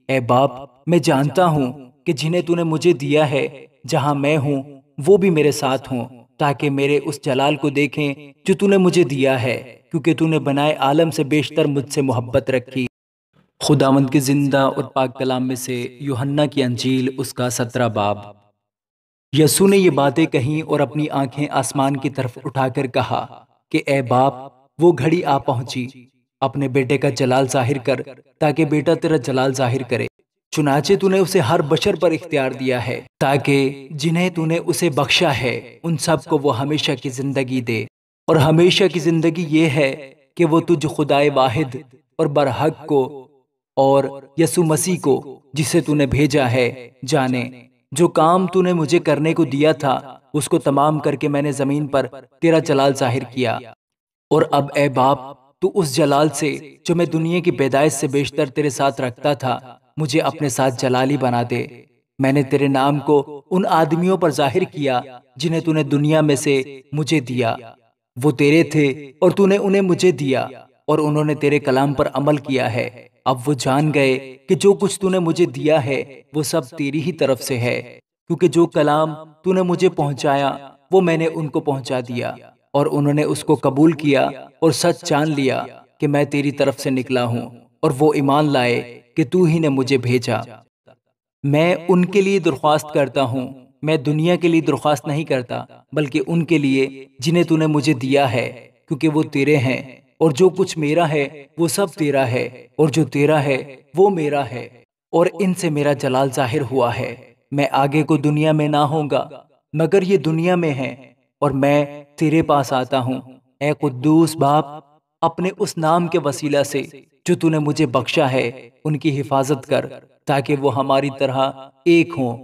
اے باپ، میں جانتا ہوں کہ جنہیں تو نے مجھے دیا ہے جہاں میں ہوں وہ بھی میرے ساتھ ہوں، تاکہ میرے اس جلال کو دیکھیں جو تو نے مجھے دیا ہے، کیونکہ تو نے بنائے عالم سے بیشتر مجھ سے محبت رکھی۔ خداوند کے زندہ اور پاک کلام میں سے یوحنا کی انجیل، اس کا 17 باب۔ یسوع نے یہ باتیں کہیں اور اپنی آنکھیں آسمان کی طرف اٹھا کر کہا کہ اے باپ، وہ گھڑی آ پہنچی، اپنے بیٹے کا جلال ظاہر کر، تاکہ بیٹا تیرا جلال ظاہر کرے۔ چنانچہ تو نے اسے ہر بشر پر اختیار دیا ہے، تاکہ جنہیں تو نے اسے بخشا ہے ان سب کو وہ ہمیشہ کی زندگی دے۔ اور ہمیشہ کی زندگی یہ ہے کہ وہ تجھ خدائے واحد اور برحق کو اور یسوع مسیح کو، جسے تو نے بھیجا ہے، جانے۔ جو کام تو نے مجھے کرنے کو دیا تھا اس کو تمام کر کے میں نے زمین پر تیرا جلال ظاہر کیا۔ اور اب اے باپ، تو اس جلال سے جو میں دنیا کی پیدائش سے بیشتر تیرے ساتھ رکھتا تھا، مجھے اپنے ساتھ جلالی بنا دے۔ میں نے تیرے نام کو ان آدمیوں پر ظاہر کیا جنہیں تو نے دنیا میں سے مجھے دیا۔ وہ تیرے تھے اور تو نے انہیں مجھے دیا، اور انہوں نے تیرے کلام پر عمل کیا ہے۔ اب وہ جان گئے کہ جو کچھ تو نے مجھے دیا ہے وہ سب تیری ہی طرف سے ہے، کیونکہ جو کلام تو نے مجھے پہنچایا وہ میں نے ان کو پہنچا دیا، اور انہوں نے اس کو قبول کیا اور سچ جان لیا کہ میں تیری طرف سے نکلا ہوں، اور وہ ایمان لائے کہ تو ہی نے مجھے بھیجا۔ میں ان کے لیے درخواست کرتا ہوں، میں دنیا کے لیے درخواست نہیں کرتا، بلکہ ان کے لیے جنہیں تو نے مجھے دیا ہے، کیونکہ وہ تیرے ہیں، اور جو کچھ میرا ہے وہ سب تیرا ہے، اور جو تیرا ہے وہ میرا ہے، اور ان سے میرا جلال ظاہر ہوا ہے۔ میں آگے کو دنیا میں نہ ہوں گا، مگر یہ دنیا میں ہے، اور میں تیرے پاس آتا ہوں۔ اے قدوس باپ، اپنے اس نام کے وسیلہ سے جو تو نے مجھے بخشا ہے ان کی حفاظت کر، تاکہ وہ ہماری طرح ایک ہوں۔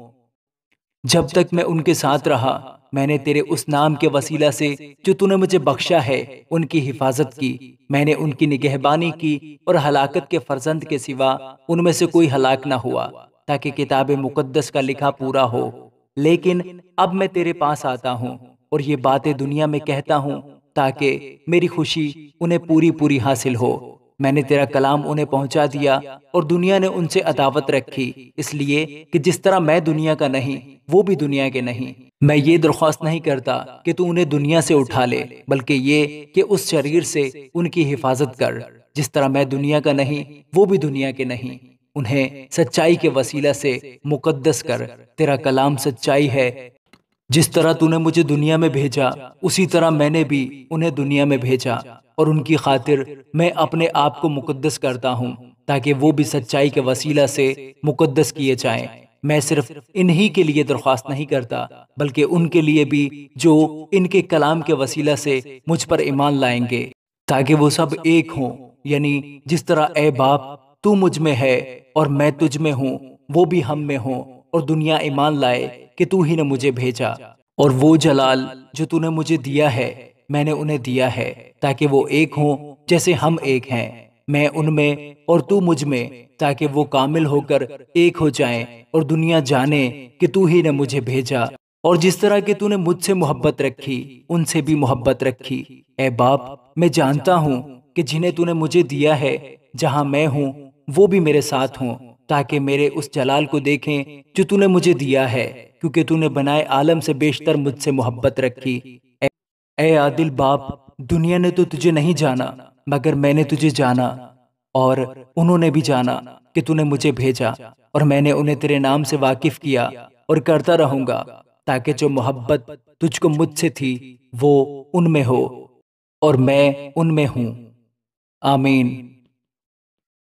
جب تک میں ان کے ساتھ رہا، میں نے تیرے اس نام کے وسیلہ سے جو تو نے مجھے بخشا ہے ان کی حفاظت کی۔ میں نے ان کی نگہبانی کی، اور ہلاکت کے فرزند کے سوا ان میں سے کوئی ہلاک نہ ہوا، تاکہ کتاب مقدس کا لکھا پورا ہو۔ لیکن اب میں تیرے پاس آتا ہوں، اور یہ باتیں دنیا میں کہتا ہوں، تاکہ میری خوشی انہیں پوری پوری حاصل ہو۔ میں نے تیرا کلام انہیں پہنچا دیا، اور دنیا نے ان سے عداوت رکھی، اس لیے کہ جس طرح میں دنیا کا نہیں وہ بھی دنیا کے نہیں۔ میں یہ درخواست نہیں کرتا کہ تو انہیں دنیا سے اٹھا لے، بلکہ یہ کہ اس شریر سے ان کی حفاظت کر۔ جس طرح میں دنیا کا نہیں وہ بھی دنیا کے نہیں، انہیں سچائی کے وسیلہ سے مقدس کر۔ تیرا کلام سچائی ہے۔ جس طرح تو نے مجھے دنیا میں بھیجا، اسی طرح میں نے بھی انہیں دنیا میں بھیجا، اور ان کی خاطر میں اپنے آپ کو مقدس کرتا ہوں، تاکہ وہ بھی سچائی کے وسیلہ سے مقدس کیے جائیں۔ میں صرف انہی کے لیے درخواست نہیں کرتا، بلکہ ان کے لیے بھی جو ان کے کلام کے وسیلہ سے مجھ پر ایمان لائیں گے، تاکہ وہ سب ایک ہوں، یعنی جس طرح اے باپ تو مجھ میں ہے اور میں تجھ میں ہوں، وہ بھی ہم میں ہوں، اور دنیا ایمان لائے کہ تو ہی نے مجھے بھیجا۔ اور وہ جلال جو تو نے مجھے دیا ہے میں نے انہیں دیا ہے، تاکہ وہ ایک ہوں جیسے ہم ایک ہیں، میں ان میں اور تو مجھ میں، تاکہ وہ کامل ہو کر ایک ہو جائیں، اور دنیا جانے کہ تو ہی نے مجھے بھیجا۔ اور جس طرح کہ تو نے مجھ سے محبت رکھی ان سے بھی محبت رکھی۔ اے باپ، میں جانتا ہوں کہ جنہیں تو نے مجھے دیا ہے جہاں میں ہوں وہ بھی میرے ساتھ ہوں، تاکہ میرے اس جلال کو دیکھیں جو تو نے مجھے دیا ہے، کیونکہ تو نے بنائے عالم سے بیشتر مجھ سے محبت رکھی۔ اے عادل باپ، دنیا نے تو تجھے نہیں جانا، مگر میں نے تجھے جانا، اور انہوں نے بھی جانا کہ تو نے مجھے بھیجا، اور میں نے انہیں تیرے نام سے واقف کیا اور کرتا رہوں گا، تاکہ جو محبت تجھ کو مجھ سے تھی وہ ان میں ہو اور میں ان میں ہوں۔ آمین۔